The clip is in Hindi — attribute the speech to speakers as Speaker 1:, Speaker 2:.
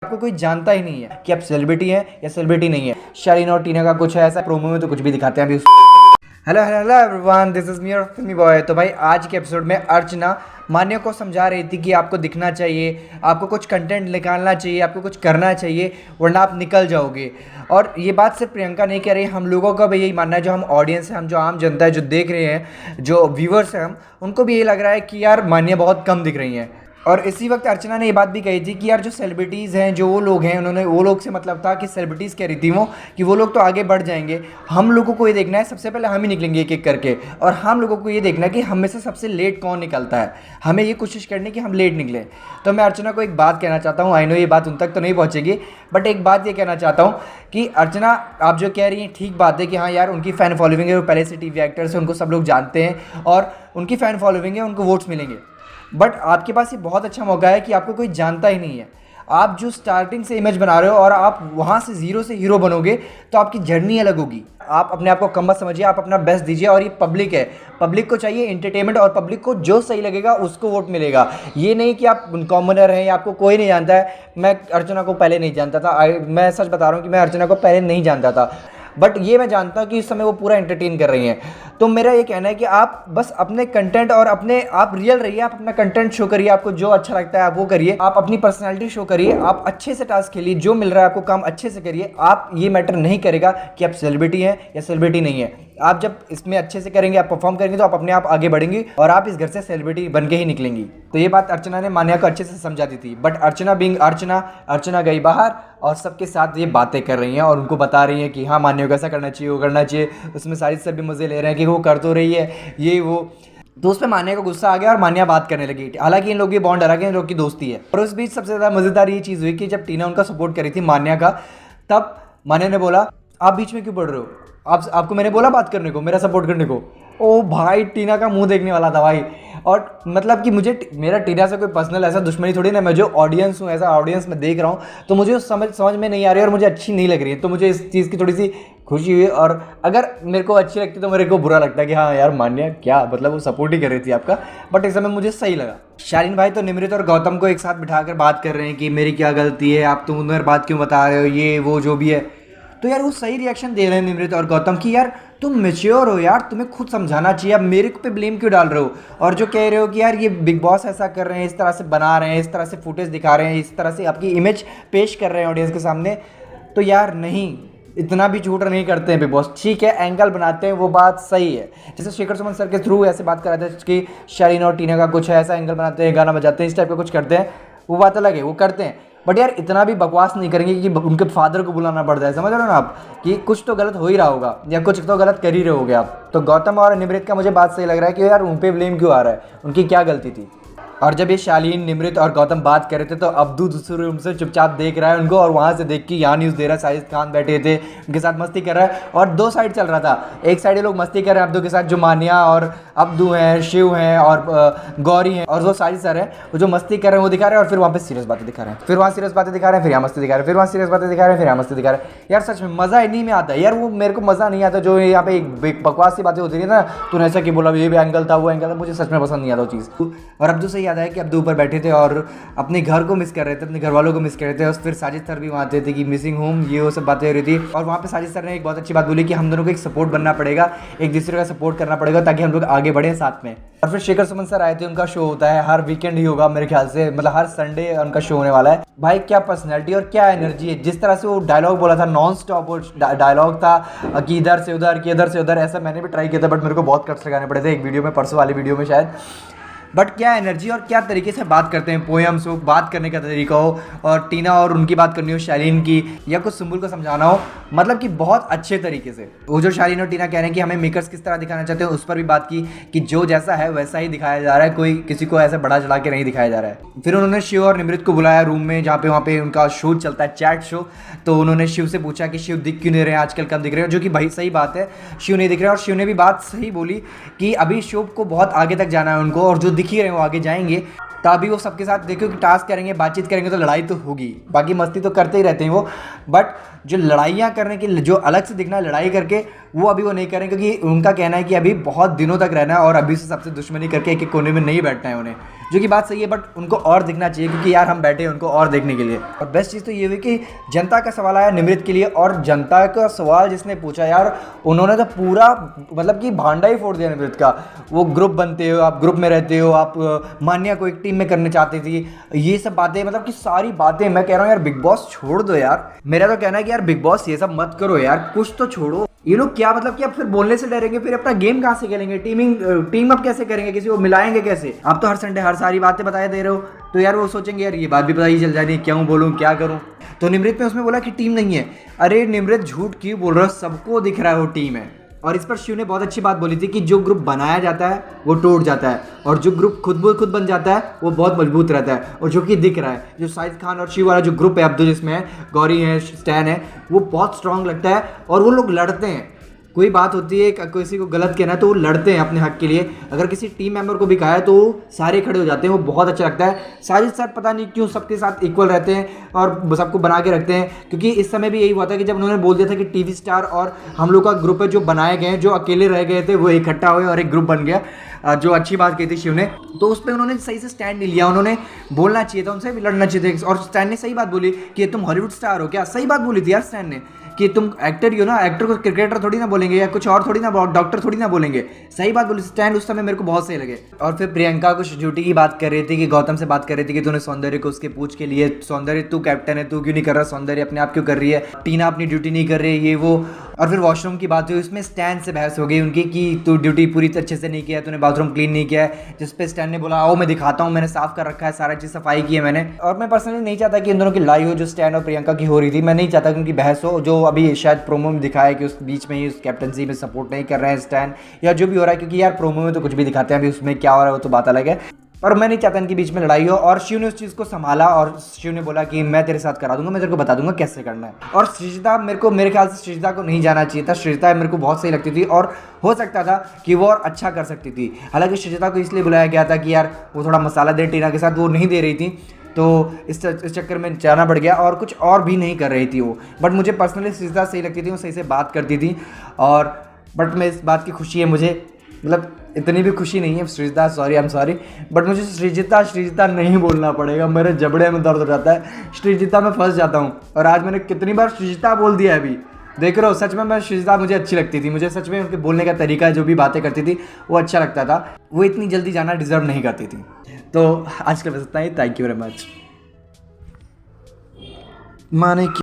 Speaker 1: आपको कोई जानता ही नहीं है कि आप सेलिब्रिटी हैं या सेलिब्रिटी नहीं है। शालीन और टीना का कुछ है ऐसा, प्रोमो में तो कुछ भी दिखाते हैं अभी। Hello hello hello everyone, this is me और फिल्मी बॉय। तो भाई आज के एपिसोड में अर्चना मान्य को समझा रही थी कि आपको दिखना चाहिए, आपको कुछ कंटेंट निकालना चाहिए, आपको कुछ करना चाहिए, वरना आप निकल जाओगे। और ये बात सिर्फ प्रियंका नहीं कह रही, हम लोगों का भी यही मानना है, जो हम ऑडियंस है, हम जो आम जनता है, जो देख रहे हैं, जो व्यूवर्स हैं, हम उनको भी यही लग रहा है कि यार मान्य बहुत कम दिख रही हैं। और इसी वक्त अर्चना ने ये बात भी कही थी कि यार जो सेलिब्रिटीज़ हैं, जो वो लोग हैं, उन्होंने वो लोग से मतलब था कि सेलिब्रिटीज़ कह रही थी वो कि वो लोग तो आगे बढ़ जाएंगे, हम लोगों को ये देखना है सबसे पहले हम ही निकलेंगे एक एक करके, और हम लोगों को ये देखना है कि हम में से सबसे लेट कौन निकलता है, हमें ये कोशिश करनी कि हम लेट निकलें। तो मैं अर्चना को एक बात कहना चाहता हूँ, आई नो ये बात उन तक तो नहीं पहुँचेगी, बट एक बात ये कहना चाहता हूँ कि अर्चना आप जो कह रही हैं ठीक बात है कि हाँ यार उनकी फ़ैन फॉलोइंग है, वो पहले से टीवी एक्टर्स हैं, उनको सब लोग जानते हैं और उनकी फ़ैन फॉलोइंग है, उनको वोट्स मिलेंगे। बट आपके पास ये बहुत अच्छा मौका है कि आपको कोई जानता ही नहीं है, आप जो स्टार्टिंग से इमेज बना रहे हो और आप वहाँ से ज़ीरो से हीरो बनोगे तो आपकी जर्नी अलग होगी। आप अपने आप को कम मत समझिए, आप अपना बेस्ट दीजिए। और ये पब्लिक है, पब्लिक को चाहिए एंटरटेनमेंट, और पब्लिक को जो सही लगेगा उसको वोट मिलेगा। ये नहीं कि आप कॉमनर हैं या आपको कोई नहीं जानता है। मैं अर्चना को पहले नहीं जानता था, मैं सच बता रहा हूँ कि मैं अर्चना को पहले नहीं जानता था, बट ये मैं जानता हूँ कि इस समय वो पूरा एंटरटेन कर रही हैं। तो मेरा ये कहना है कि आप बस अपने कंटेंट और अपने आप रियल रहिए, आप अपना कंटेंट शो करिए, आपको जो अच्छा लगता है आप वो करिए, आप अपनी पर्सनैलिटी शो करिए, आप अच्छे से टास्क खेलिए, जो मिल रहा है आपको काम अच्छे से करिए। आप ये मैटर नहीं करेगा कि आप सेलिब्रिटी हैं या सेलिब्रिटी नहीं है। आप जब इसमें अच्छे से करेंगे, आप परफॉर्म करेंगे तो आप अपने आप आगे बढ़ेंगे और आप इस घर से सेलिब्रिटी बन के ही निकलेंगी। तो ये बात अर्चना ने मान्या को अच्छे से समझा दी थी, बट अर्चना बीइंग अर्चना गई बाहर और सबके साथ ये बातें कर रही हैं और उनको बता रही हैं कि हाँ मान्या को ऐसा करना चाहिए, वो करना चाहिए। उसमें सारी सभी मज़े ले रहे हैं कि वो कर तो रही है ये वो। तो उस पर मान्या को गुस्सा आ गया और मान्या बात करने लगी। हालांकि इन लोग की बॉन्ड अलग है, इन लोग की दोस्ती है। और उस बीच सबसे ज़्यादा मज़ेदार ये चीज़ हुई कि जब टीना उनका सपोर्ट करी थी मान्या का, तब मान्या ने बोला आप बीच में क्यों पढ़ रहे हो, आपको मैंने बोला बात करने को, मेरा सपोर्ट करने को। ओ भाई, टीना का मुंह देखने वाला था भाई। और मतलब कि मुझे मेरा टीना से कोई पर्सनल ऐसा दुश्मनी थोड़ी ना, मैं जो ऑडियंस हूँ, ऐसा ऑडियंस में देख रहा हूँ, तो मुझे समझ में नहीं आ रही है और मुझे अच्छी नहीं लग रही है। तो मुझे इस चीज़ की थोड़ी सी खुशी हुई, और अगर मेरे को अच्छी लगती तो मेरे को बुरा लगता कि हाँ यार मान्या क्या मतलब वो सपोर्ट ही कर रही थी आपका, बट इस समय मुझे सही लगा। शालीन भाई तो निमृत और गौतम को एक साथ बिठाकर बात कर रहे हैं कि मेरी क्या गलती है, आप तुम उधर बात क्यों बता रहे हो, ये वो जो भी है। तो यार वो सही रिएक्शन दे रहे हैं निमृत और गौतम की यार तुम मैच्योर हो यार, तुम्हें खुद समझाना चाहिए, अब मेरे पे ब्लेम क्यों डाल रहे हो। और जो कह रहे हो कि यार ये बिग बॉस ऐसा कर रहे हैं, इस तरह से बना रहे हैं, इस तरह से फुटेज दिखा रहे हैं, इस तरह से आपकी इमेज पेश कर रहे हैं ऑडियंस के सामने, तो यार नहीं, इतना भी झूठ नहीं करते हैं बिग बॉस। ठीक है एंगल बनाते हैं, वो बात सही है। जैसे शेखर सुमन सर के थ्रू ऐसे बात कर रहे थे कि शालीन और टीना का कुछ है, ऐसा एंगल बनाते हैं, गाना बजाते हैं, इस टाइप का कुछ करते हैं, वो बात अलग है, वो करते हैं। बट यार इतना भी बकवास नहीं करेंगे कि उनके फादर को बुलाना पड़ जाए, समझ रहे हो ना आप, कि कुछ तो गलत हो ही रहा होगा या कुछ तो गलत कर ही रहे होगे आप। तो गौतम और निमृत का मुझे बात सही लग रहा है कि यार उन पे ब्लेम क्यों आ रहा है, उनकी क्या गलती थी। और जब ये शालीन, निमृत और गौतम बात कर रहे थे तो अब्दू दूसरे रूम से चुपचाप देख रहा है उनको, और वहाँ से देख के यहाँ न्यूज़ दे रहा है। साजिद खान बैठे थे, उनके साथ मस्ती कर रहा है, और दो साइड चल रहा था। एक साइड ये लोग मस्ती कर रहे हैं अब्दू के साथ, जो मान्या और अब्दू हैं, शिव हैं और गौरी हैं, और जो साजिद सर हैं वो जो मस्ती कर रहे हैं वो दिखा रहे हैं, और फिर वहाँ पे सीरियस बातें दिखा रहे हैं, फिर वहाँ सीरियस बातें दिखा रहे हैं, फिर यहाँ मस्ती दिखा रहे हैं, फिर वहाँ सीरियस बातें दिखा रहे हैं, फिर यहाँ मस्ती दिखा रहे हैं। यार सच में मज़ा इन्हीं में आता है यार, वो मेरे को मज़ा नहीं आता जो यहाँ पे बकवास सी बातें होती रही ना, तूने ऐसा कि बोला, ये भी एंगल था, वो एंगल था, मुझे सच में पसंद नहीं आता वो चीज़। और अब्दू से याद आया कि अब्दू ऊपर बैठे थे और अपने घर को मिस कर रहे थे, अपने घर वालों को मिस कर रहे थे, और फिर साजिद सर भी वहाँ थे कि मिसिंग होम, ये वो सब बातें हो रही थी। और वहाँ पे साजिद सर ने एक बहुत अच्छी बात बोली कि हम दोनों को एक सपोर्ट बनना पड़ेगा, एक दूसरे का सपोर्ट करना पड़ेगा ताकि हम लोग आगे बढ़ें साथ में। और फिर शेखर सुमन सर आए थे, उनका शो होता है हर वीकेंड ही होगा मेरे ख्याल से, मतलब हर संडे उनका शो होने वाला है। भाई क्या पर्सनैलिटी और क्या एनर्जी है, जिस तरह से वो डायलॉग बोला था, नॉन स्टॉप वो डायलॉग था कि इधर से उधर, कि इधर से उधर, ऐसा मैंने भी ट्राई किया था बट मेरे को बहुत कट्स लगाने पड़े थे एक वीडियो में, परसों वाली वीडियो में शायद। बट क्या एनर्जी और क्या तरीके से बात करते हैं, पोएम्स हो, बात करने का तरीका हो, और टीना और उनकी बात करनी हो, शालीन की, या कुछ सुम्बुल को समझाना हो, मतलब कि बहुत अच्छे तरीके से। वो जो शालीन और टीना कह रहे हैं कि हमें मेकर्स किस तरह दिखाना चाहते हैं, उस पर भी बात की कि जो जैसा है वैसा ही दिखाया जा रहा है, कोई किसी को ऐसे बड़ा चढ़ा के नहीं दिखाया जा रहा है। फिर उन्होंने शिव और निमृत को बुलाया रूम में, जहाँ पे वहाँ पे उनका शो चलता है, चैट शो। तो उन्होंने शिव से पूछा कि शिव दिख क्यों नहीं रहे हैं आजकल, कम दिख रहे हैं, जो कि भाई सही बात है, शिव नहीं दिख रहे। और शिव ने भी बात सही बोली कि अभी शिव को बहुत आगे तक जाना है उनको, और जो दिख ही रहे हैं वो आगे जाएंगे। तभी वो सबके साथ देखो कि टास्क करेंगे, बातचीत करेंगे तो लड़ाई तो होगी, बाकी मस्ती तो करते ही रहते हैं वो, बट जो लड़ाइयाँ करने की, जो अलग से दिखना है लड़ाई करके, वो अभी वो नहीं करें, क्योंकि उनका कहना है कि अभी बहुत दिनों तक रहना है और अभी से सबसे दुश्मनी करके एक एक कोने में नहीं बैठना है उन्हें। जो कि बात सही है, बट उनको और दिखना चाहिए क्योंकि यार हम बैठे हैं उनको और देखने के लिए। और बेस्ट चीज़ तो ये हुई कि जनता का सवाल आया निमृत के लिए, और जनता का सवाल जिसने पूछा यार उन्होंने तो पूरा मतलब कि भांडा ही फोड़ दिया निमृत का। वो ग्रुप बनते हो, आप ग्रुप में रहते हो, आप मान्या को एक टीम में करने चाहती थी, ये सब बातें, मतलब कि सारी बातें। मैं कह रहा हूँ यार बिग बॉस छोड़ दो यार, मेरा तो कहना है कि यार बिग बॉस ये सब मत करो यार, कुछ तो छोड़ो। ये लोग क्या मतलब कि अब फिर बोलने से डरेंगे, फिर अपना गेम कहाँ से खेलेंगे, टीम अप कैसे करेंगे, किसी को मिलाएंगे कैसे? आप तो हर संडे हर सारी बातें बताए दे रहे हो, तो यार वो सोचेंगे यार ये बात भी पता ही चल जानी, क्यों बोलूँ क्या करूँ। तो निमृत में उसमें बोला कि टीम नहीं है। अरे निमृत झूठ क्यों बोल रहा है, सबको दिख रहा है वो टीम है। और इस पर शिव ने बहुत अच्छी बात बोली थी कि जो ग्रुप बनाया जाता है वो टूट जाता है, और जो ग्रुप खुद बन जाता है वो बहुत मजबूत रहता है। और जो कि दिख रहा है, जो साजिद खान और शिव वाला जो ग्रुप है अब्दुल, जिसमें है गौरी है, स्टैन है, वो बहुत स्ट्रांग लगता है। और वो लोग लड़ते हैं, कोई बात होती है किसी को गलत कहना है तो वो लड़ते हैं अपने हक के लिए। अगर किसी टीम मेंबर को भी कहा है तो सारे खड़े हो जाते हैं, वो बहुत अच्छा लगता है। साजिद सर पता नहीं क्यों सबके साथ इक्वल रहते हैं और सबको बना के रखते हैं, क्योंकि इस समय भी यही हुआ था कि जब उन्होंने बोल दिया था कि टीवी स्टार और हम लोग का ग्रुप है जो बनाए गए हैं, जो अकेले रह गए थे वो इकट्ठा हुए और एक ग्रुप बन गया, जो अच्छी बात कही थी शिव ने। तो उस पर उन्होंने सही से स्टैंड नहीं लिया, उन्होंने बोलना चाहिए था, उनसे भी लड़ना चाहिए था। और स्टैन ने सही बात बोली कि तुम हॉलीवुड स्टार हो क्या, सही बात बोली थी यार स्टैन ने कि तुम एक्टर ही हो ना, एक्टर को क्रिकेटर थोड़ी ना बोलेंगे या कुछ और थोड़ी ना, डॉक्टर थोड़ी ना बोलेंगे। सही बात बोली स्टैंड, उस समय मेरे को बहुत सही लगे। और फिर प्रियंका कुछ ड्यूटी की बात कर रही थी कि गौतम से बात कर रही थी कि तूने सौंदर्य को उसके पूछ के लिए, सौंदर्य तू कैप्टन है, तू क्यों नहीं कर रहा, सौंदर्य अपने आप क्यों कर रही है, टीना अपनी ड्यूटी नहीं कर रही है, ये वो। और फिर वॉशरूम की बात हुई, उसमें स्टैन से बहस हो गई उनकी कि तू ड्यूटी पूरी अच्छे से नहीं किया, तूने बाथरूम क्लीन नहीं किया है, जिस पे स्टैन ने बोला आओ मैं दिखाता हूँ, मैंने साफ कर रखा है, सारा चीज़ सफाई की है मैंने। और मैं पर्सनली नहीं चाहता कि इन दोनों की लड़ाई हो जो स्टैन और प्रियंका की हो रही थी, मैं नहीं चाहता कि उनकी बहस हो, जो अभी शायद प्रोमो में दिखाया कि उस बीच में ही उस कैप्टनसी में सपोर्ट नहीं कर रहे हैं स्टैन या जो भी हो रहा है, क्योंकि यार प्रोमो में तो कुछ भी दिखाते हैं, अभी उसमें क्या हो रहा है वो तो बात अलग है। पर मैं नहीं चाहता इनके बीच में लड़ाई हो। और शिव ने उस चीज़ को संभाला और शिव ने बोला कि मैं तेरे साथ करा दूंगा, मैं तेरे को बता दूंगा कैसे करना है। और सृजिता मेरे ख्याल से सृजिता को नहीं जाना चाहिए था। सृजिता मेरे को बहुत सही लगती थी और हो सकता था कि वो और अच्छा कर सकती थी। हालांकि सृजिता को इसलिए बुलाया गया था कि यार वो थोड़ा मसाला दे टीना के साथ, वो नहीं दे रही थी, तो इस चक्कर में जाना पड़ गया और कुछ और भी नहीं कर रही थी वो। बट मुझे पर्सनली सृजिता सही लगती थी, वो सही से बात करती थी। और बट मैं इस बात की खुशी है मुझे, मतलब इतनी भी खुशी नहीं है सृजिता, sorry I am sorry, but मुझे सृजिता नहीं बोलना पड़ेगा, मेरे जबड़े में दर्द हो जाता है, सृजिता में फंस जाता हूँ। और आज मैंने कितनी बार सृजिता बोल दिया है अभी, देख रहे हो। सच में मैं सृजिता मुझे अच्छी लगती थी, मुझे सच में उनके बोलने का तरीका, जो भी बातें करती थी वो अच्छा लगता था। वो इतनी जल्दी जाना डिजर्व नहीं करती थी। तो आज का बस इतना ही, थैंक यू वेरी मच। माने